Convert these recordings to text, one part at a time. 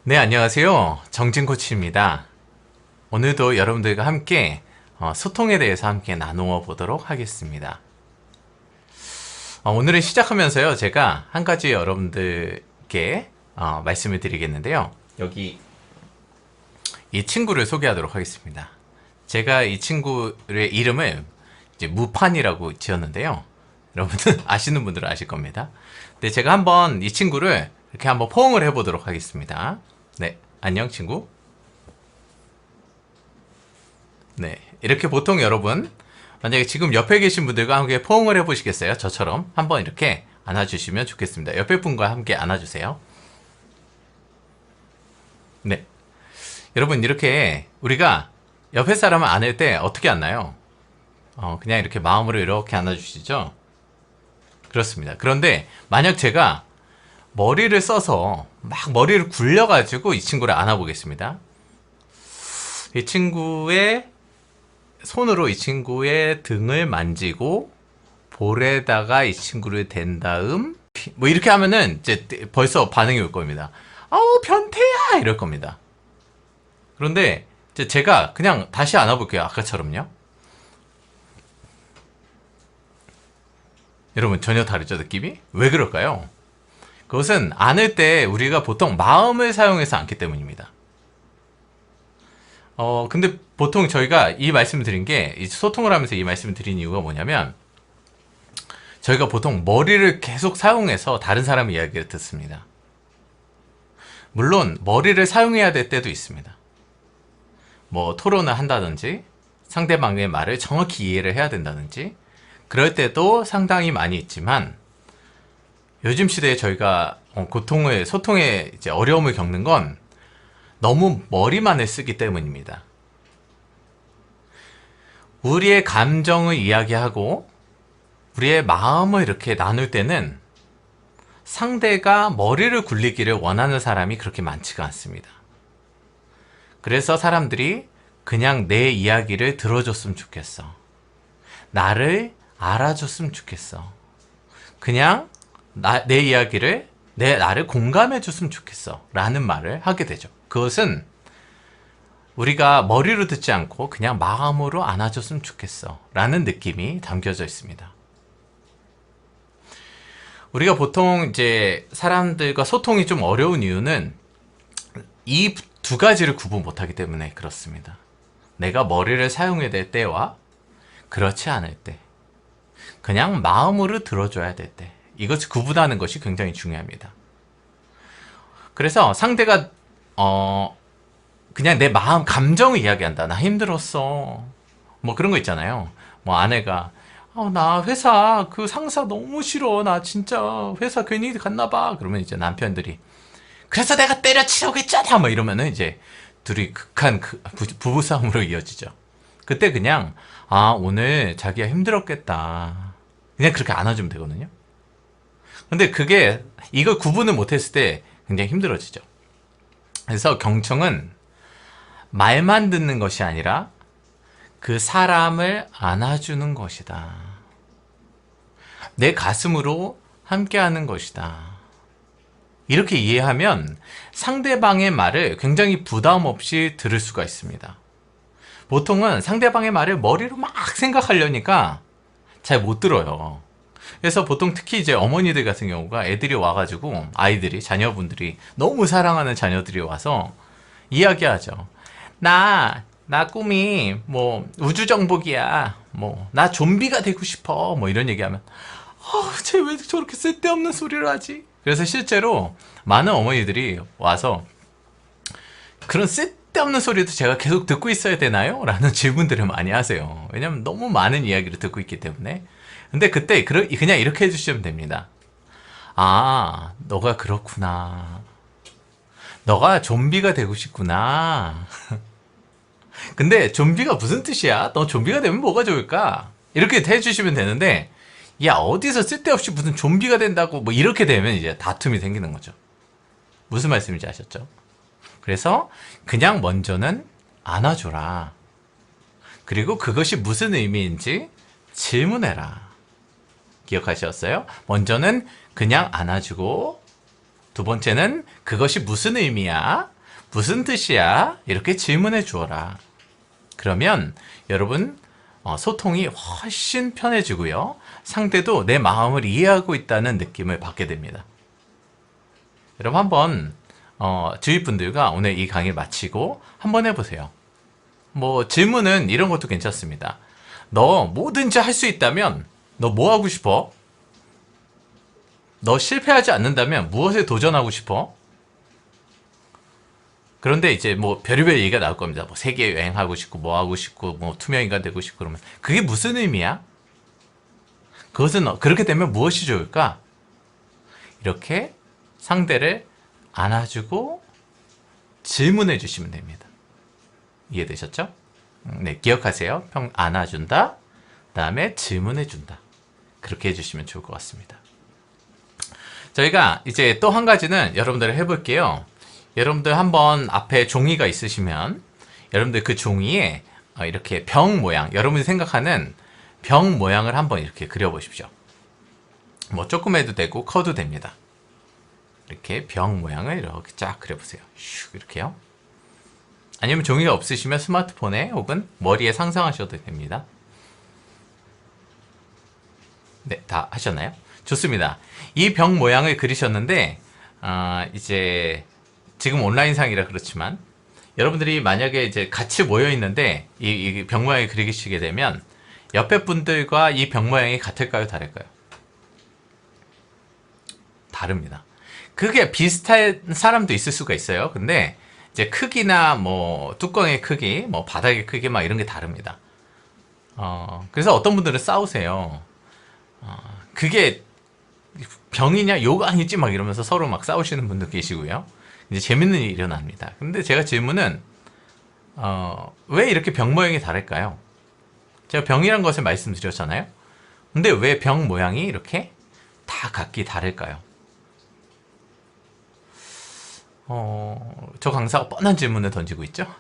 네, 안녕하세요. 정진코치입니다. 오늘도 여러분들과 함께 소통에 대해서 함께 나누어 보도록 하겠습니다. 오늘은 시작하면서요, 제가 한 가지 여러분들께 말씀을 드리겠는데요. 여기 이 친구를 소개하도록 하겠습니다. 제가 이 친구의 이름을 이제 무판이라고 지었는데요. 여러분들 아시는 분들은 아실 겁니다. 근데 제가 한번 이 친구를 이렇게 한번 포옹을 해보도록 하겠습니다. 네, 안녕 친구. 네, 이렇게 보통 여러분 만약에 지금 옆에 계신 분들과 함께 포옹을 해보시겠어요? 저처럼 한번 이렇게 안아주시면 좋겠습니다. 옆에 분과 함께 안아주세요. 네, 여러분 이렇게 우리가 옆에 사람을 안을 때 어떻게 안나요? 그냥 이렇게 마음으로 이렇게 안아주시죠? 그렇습니다. 그런데 만약 제가 머리를 써서 막 머리를 굴려가지고 이 친구를 안아보겠습니다. 이 친구의 손으로 이 친구의 등을 만지고 볼에다가 이 친구를 댄 다음 뭐 이렇게 하면은 이제 벌써 반응이 올 겁니다. 아우 변태야 이럴 겁니다. 그런데 이제 제가 그냥 다시 안아볼게요. 아까처럼요. 여러분 전혀 다르죠 느낌이? 왜 그럴까요? 그것은 안을 때 우리가 보통 마음을 사용해서 안기 때문입니다. 근데 보통 저희가 이 말씀을 드린 게, 소통을 하면서 이 말씀을 드린 이유가 뭐냐면, 저희가 보통 머리를 계속 사용해서 다른 사람의 이야기를 듣습니다. 물론, 머리를 사용해야 될 때도 있습니다. 뭐, 토론을 한다든지, 상대방의 말을 정확히 이해를 해야 된다든지, 그럴 때도 상당히 많이 있지만, 요즘 시대에 저희가 소통에 이제 어려움을 겪는 건 너무 머리만을 쓰기 때문입니다. 우리의 감정을 이야기하고 우리의 마음을 이렇게 나눌 때는 상대가 머리를 굴리기를 원하는 사람이 그렇게 많지가 않습니다. 그래서 사람들이 그냥 내 이야기를 들어줬으면 좋겠어. 나를 알아줬으면 좋겠어. 그냥 내 이야기를 나를 공감해 줬으면 좋겠어 라는 말을 하게 되죠. 그것은 우리가 머리로 듣지 않고 그냥 마음으로 안아줬으면 좋겠어 라는 느낌이 담겨져 있습니다. 우리가 보통 이제 사람들과 소통이 좀 어려운 이유는 이 두 가지를 구분 못하기 때문에 그렇습니다. 내가 머리를 사용해야 될 때와 그렇지 않을 때, 그냥 마음으로 들어줘야 될 때, 이것을 구분하는 것이 굉장히 중요합니다. 그래서 상대가 그냥 내 마음 감정을 이야기한다. 나 힘들었어. 뭐 그런 거 있잖아요. 뭐 아내가 나 회사 그 상사 너무 싫어. 나 진짜 회사 괜히 갔나 봐. 그러면 이제 남편들이 그래서 내가 때려치려고 했잖아. 뭐 이러면은 이제 둘이 극한 부부싸움으로 이어지죠. 그때 그냥 오늘 자기가 힘들었겠다. 그냥 그렇게 안아주면 되거든요. 근데 이걸 구분을 못했을 때 굉장히 힘들어지죠. 그래서 경청은 말만 듣는 것이 아니라 그 사람을 안아주는 것이다. 내 가슴으로 함께하는 것이다. 이렇게 이해하면 상대방의 말을 굉장히 부담 없이 들을 수가 있습니다. 보통은 상대방의 말을 머리로 막 생각하려니까 잘 못 들어요. 그래서 보통 특히 이제 어머니들 같은 경우가 애들이 와가지고 자녀분들이 너무 사랑하는 자녀들이 와서 이야기하죠. 나 꿈이 뭐 우주정복이야. 뭐 나 좀비가 되고 싶어. 뭐 이런 얘기하면 쟤 왜 저렇게 쓸데없는 소리를 하지? 그래서 실제로 많은 어머니들이 와서 그런 쓸데없는 소리도 제가 계속 듣고 있어야 되나요? 라는 질문들을 많이 하세요. 왜냐면 너무 많은 이야기를 듣고 있기 때문에. 근데 그때 그냥 이렇게 해주시면 됩니다. 너가 그렇구나. 너가 좀비가 되고 싶구나. 근데 좀비가 무슨 뜻이야? 너 좀비가 되면 뭐가 좋을까? 이렇게 해주시면 되는데, 야, 어디서 쓸데없이 무슨 좀비가 된다고 뭐 이렇게 되면 이제 다툼이 생기는 거죠. 무슨 말씀인지 아셨죠? 그래서 그냥 먼저는 안아줘라. 그리고 그것이 무슨 의미인지 질문해라. 기억하셨어요? 먼저는 그냥 안아주고, 두 번째는 그것이 무슨 의미야? 무슨 뜻이야? 이렇게 질문해 주어라. 그러면 여러분 소통이 훨씬 편해지고요. 상대도 내 마음을 이해하고 있다는 느낌을 받게 됩니다. 여러분 한번 주위 분들과 오늘 이 강의를 마치고 한번 해보세요. 뭐 질문은 이런 것도 괜찮습니다. 너 뭐든지 할 수 있다면 너 뭐 하고 싶어? 너 실패하지 않는다면 무엇에 도전하고 싶어? 그런데 이제 뭐 별의별 얘기가 나올 겁니다. 뭐 세계 여행하고 싶고 뭐 하고 싶고 뭐 투명인간 되고 싶고 그러면 그게 무슨 의미야? 그것은 그렇게 되면 무엇이 좋을까? 이렇게 상대를 안아주고 질문해 주시면 됩니다. 이해되셨죠? 네, 기억하세요. 안아준다. 다음에 질문해준다. 그렇게 해주시면 좋을 것 같습니다. 저희가 이제 또 한 가지는 여러분들 해볼게요. 여러분들 한번 앞에 종이가 있으시면 여러분들 그 종이에 이렇게 병 모양, 여러분이 생각하는 병 모양을 한번 이렇게 그려보십시오. 뭐 조금 해도 되고 커도 됩니다. 이렇게 병 모양을 이렇게 쫙 그려보세요. 슉 이렇게요. 아니면 종이가 없으시면 스마트폰에 혹은 머리에 상상하셔도 됩니다. 네, 다 하셨나요? 좋습니다. 이 병 모양을 그리셨는데 이제 지금 온라인상이라 그렇지만 여러분들이 만약에 이제 같이 모여 있는데 이 병 모양을 그리시게 되면 옆에 분들과 이 병 모양이 같을까요? 다를까요? 다릅니다. 그게 비슷한 사람도 있을 수가 있어요. 근데 이제 크기나 뭐 뚜껑의 크기, 뭐 바닥의 크기 막 이런 게 다릅니다. 그래서 어떤 분들은 싸우세요. 그게 병이냐 욕 아니지 막 이러면서 서로 막 싸우시는 분도 계시고요. 이제 재밌는 일이 일어납니다. 근데 제가 질문은 왜 이렇게 병 모양이 다를까요? 제가 병이란 것을 말씀드렸잖아요. 근데 왜 병 모양이 이렇게 다 각기 다를까요? 저 강사가 뻔한 질문을 던지고 있죠.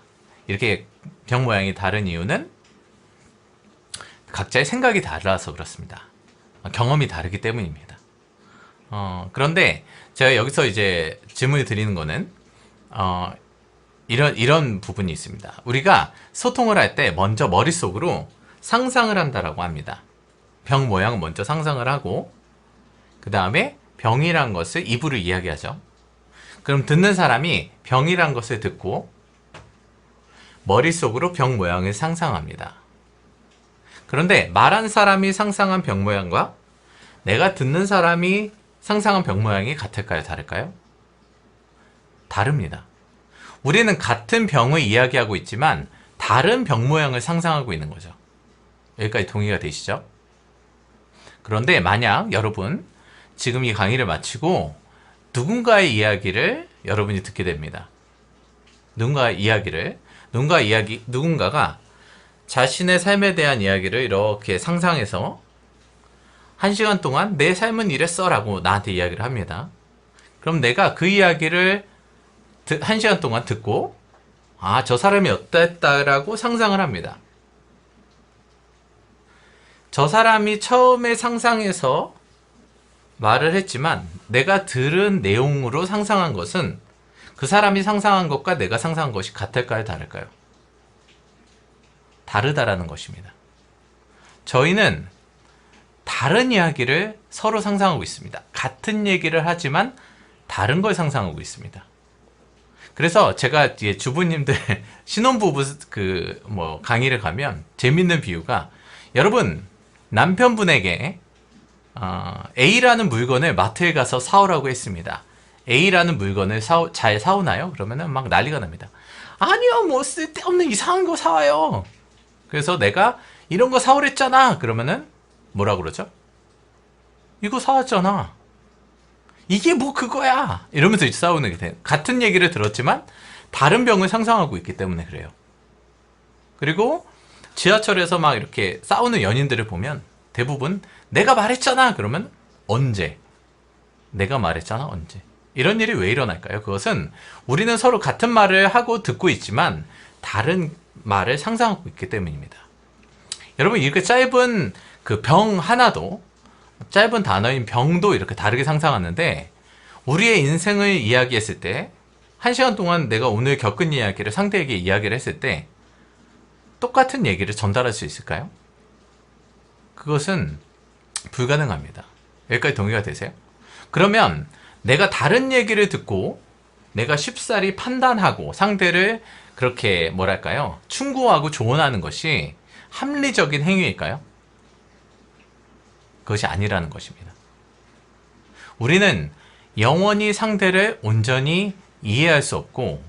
이렇게 병 모양이 다른 이유는 각자의 생각이 달라서 그렇습니다. 경험이 다르기 때문입니다. 그런데 제가 여기서 이제 질문을 드리는 거는 이런 부분이 있습니다. 우리가 소통을 할 때 먼저 머릿속으로 상상을 한다라고 합니다. 병 모양을 먼저 상상을 하고 그 다음에 병이란 것을 입으로 이야기하죠. 그럼 듣는 사람이 병이란 것을 듣고 머릿속으로 병 모양을 상상합니다. 그런데 말한 사람이 상상한 병 모양과 내가 듣는 사람이 상상한 병 모양이 같을까요? 다를까요? 다릅니다. 우리는 같은 병을 이야기하고 있지만 다른 병 모양을 상상하고 있는 거죠. 여기까지 동의가 되시죠? 그런데 만약 여러분 지금 이 강의를 마치고 누군가의 이야기를 여러분이 듣게 됩니다. 누군가가 자신의 삶에 대한 이야기를 이렇게 상상해서 1시간 동안 내 삶은 이랬어 라고 나한테 이야기를 합니다. 그럼 내가 그 이야기를 1시간 동안 듣고 저 사람이 어땠다라고 상상을 합니다. 저 사람이 처음에 상상해서 말을 했지만 내가 들은 내용으로 상상한 것은 그 사람이 상상한 것과 내가 상상한 것이 같을까요? 다를까요? 다르다라는 것입니다. 저희는 다른 이야기를 서로 상상하고 있습니다. 같은 얘기를 하지만 다른 걸 상상하고 있습니다. 그래서 제가 주부님들 신혼부부 강의를 가면 재밌는 비유가 여러분 남편분에게 A라는 물건을 마트에 가서 사오라고 했습니다. A라는 물건을 잘 사오나요? 그러면은 막 난리가 납니다. 아니요, 뭐 쓸데없는 이상한 거 사와요. 그래서 내가 이런 거 사오랬잖아. 그러면은 뭐라 그러죠? 이거 사왔잖아. 이게 뭐 그거야. 이러면서 이제 싸우는 게 돼요. 같은 얘기를 들었지만 다른 병을 상상하고 있기 때문에 그래요. 그리고 지하철에서 막 이렇게 싸우는 연인들을 보면 대부분 내가 말했잖아. 그러면 언제? 내가 말했잖아. 언제? 이런 일이 왜 일어날까요? 그것은 우리는 서로 같은 말을 하고 듣고 있지만 다른 말을 상상하고 있기 때문입니다. 여러분 이렇게 짧은 그 병 하나도 짧은 단어인 병도 이렇게 다르게 상상하는데 우리의 인생을 이야기했을 때 한 시간 동안 내가 오늘 겪은 이야기를 상대에게 이야기를 했을 때 똑같은 얘기를 전달할 수 있을까요? 그것은 불가능합니다. 여기까지 동의가 되세요? 그러면 내가 다른 얘기를 듣고 내가 쉽사리 판단하고 상대를 그렇게 뭐랄까요? 충고하고 조언하는 것이 합리적인 행위일까요? 그것이 아니라는 것입니다. 우리는 영원히 상대를 온전히 이해할 수 없고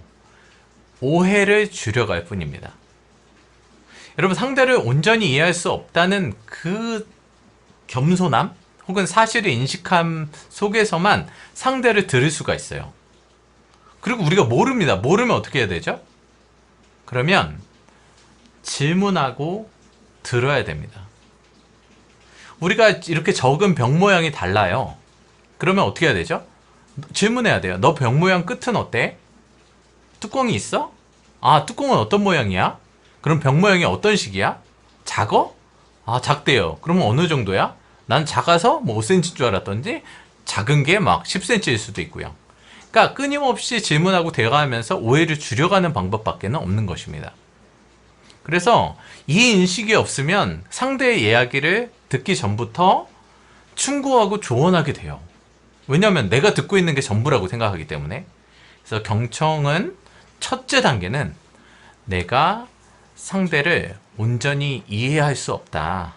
오해를 줄여갈 뿐입니다. 여러분, 상대를 온전히 이해할 수 없다는 그 겸손함 혹은 사실의 인식함 속에서만 상대를 들을 수가 있어요. 그리고 우리가 모릅니다. 모르면 어떻게 해야 되죠? 그러면 질문하고 들어야 됩니다. 우리가 이렇게 적은 병 모양이 달라요. 그러면 어떻게 해야 되죠? 질문해야 돼요. 너 병 모양 끝은 어때? 뚜껑이 있어? 아, 뚜껑은 어떤 모양이야? 그럼 병 모양이 어떤 식이야? 작어? 아, 작대요. 그러면 어느 정도야? 난 작아서 뭐 5cm인 줄 알았던지 작은 게 막 10cm일 수도 있고요. 그러니까 끊임없이 질문하고 대화하면서 오해를 줄여가는 방법밖에 없는 것입니다. 그래서 이 인식이 없으면 상대의 이야기를 듣기 전부터 충고하고 조언하게 돼요. 왜냐하면 내가 듣고 있는 게 전부라고 생각하기 때문에. 그래서 경청은 첫째 단계는 내가 상대를 온전히 이해할 수 없다.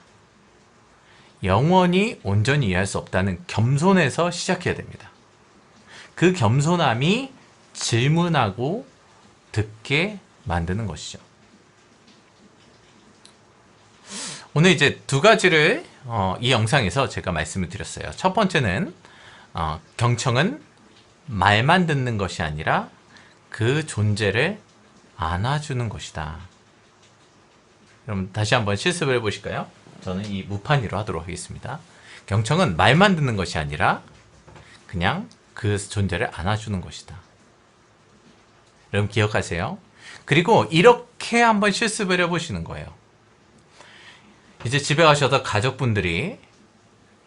영원히 온전히 이해할 수 없다는 겸손에서 시작해야 됩니다. 그 겸손함이 질문하고 듣게 만드는 것이죠. 오늘 이제 두 가지를 이 영상에서 제가 말씀을 드렸어요. 첫 번째는 경청은 말만 듣는 것이 아니라 그 존재를 안아주는 것이다. 그럼 다시 한번 실습을 해보실까요? 저는 이 무판이로 하도록 하겠습니다. 경청은 말만 듣는 것이 아니라 그냥 그 존재를 안아주는 것이다. 여러분 기억하세요. 그리고 이렇게 한번 실습을 해보시는 거예요. 이제 집에 가셔서 가족분들이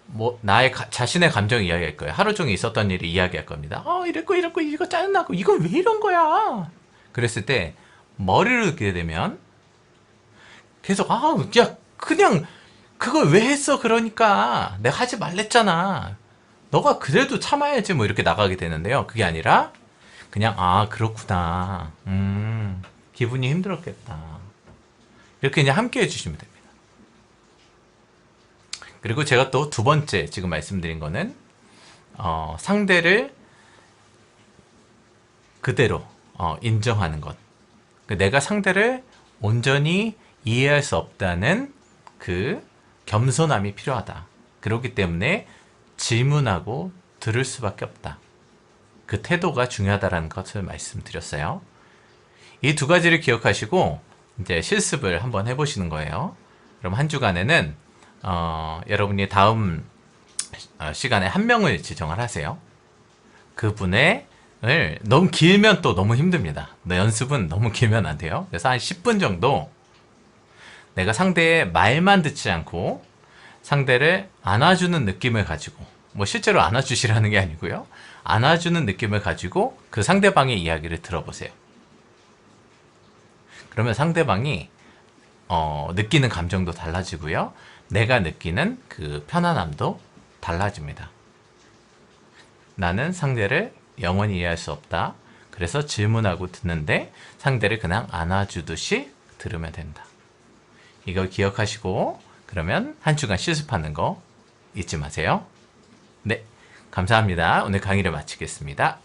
뭐 나의 자신의 감정 이야기할 거예요. 하루 종일 있었던 일을 이야기할 겁니다. 이랬고 이거 짜증나고 이거 왜 이런 거야. 그랬을 때 머리를 듣게 되면 계속 야 그냥 그걸 왜 했어. 그러니까 내가 하지 말랬잖아. 너가 그래도 참아야지 뭐 이렇게 나가게 되는데요. 그게 아니라 그냥 그렇구나. 기분이 힘들었겠다. 이렇게 그냥 함께 해주시면 됩니다. 그리고 제가 또 두 번째 지금 말씀드린 거는 상대를 그대로 인정하는 것. 내가 상대를 온전히 이해할 수 없다는 그 겸손함이 필요하다. 그렇기 때문에 질문하고 들을 수밖에 없다. 그 태도가 중요하다는 것을 말씀드렸어요. 이 두 가지를 기억하시고 이제 실습을 한번 해보시는 거예요. 그럼 한 주간에는 여러분이 다음 시간에 한 명을 지정을 하세요. 그분을 너무 길면 또 너무 힘듭니다. 연습은 너무 길면 안 돼요. 그래서 한 10분 정도 내가 상대의 말만 듣지 않고 상대를 안아주는 느낌을 가지고, 뭐 실제로 안아주시라는 게 아니고요. 안아주는 느낌을 가지고 그 상대방의 이야기를 들어보세요. 그러면 상대방이 느끼는 감정도 달라지고요. 내가 느끼는 그 편안함도 달라집니다. 나는 상대를 영원히 이해할 수 없다. 그래서 질문하고 듣는데 상대를 그냥 안아주듯이 들으면 된다. 이걸 기억하시고 그러면 한 주간 실습하는 거 잊지 마세요. 네, 감사합니다. 오늘 강의를 마치겠습니다.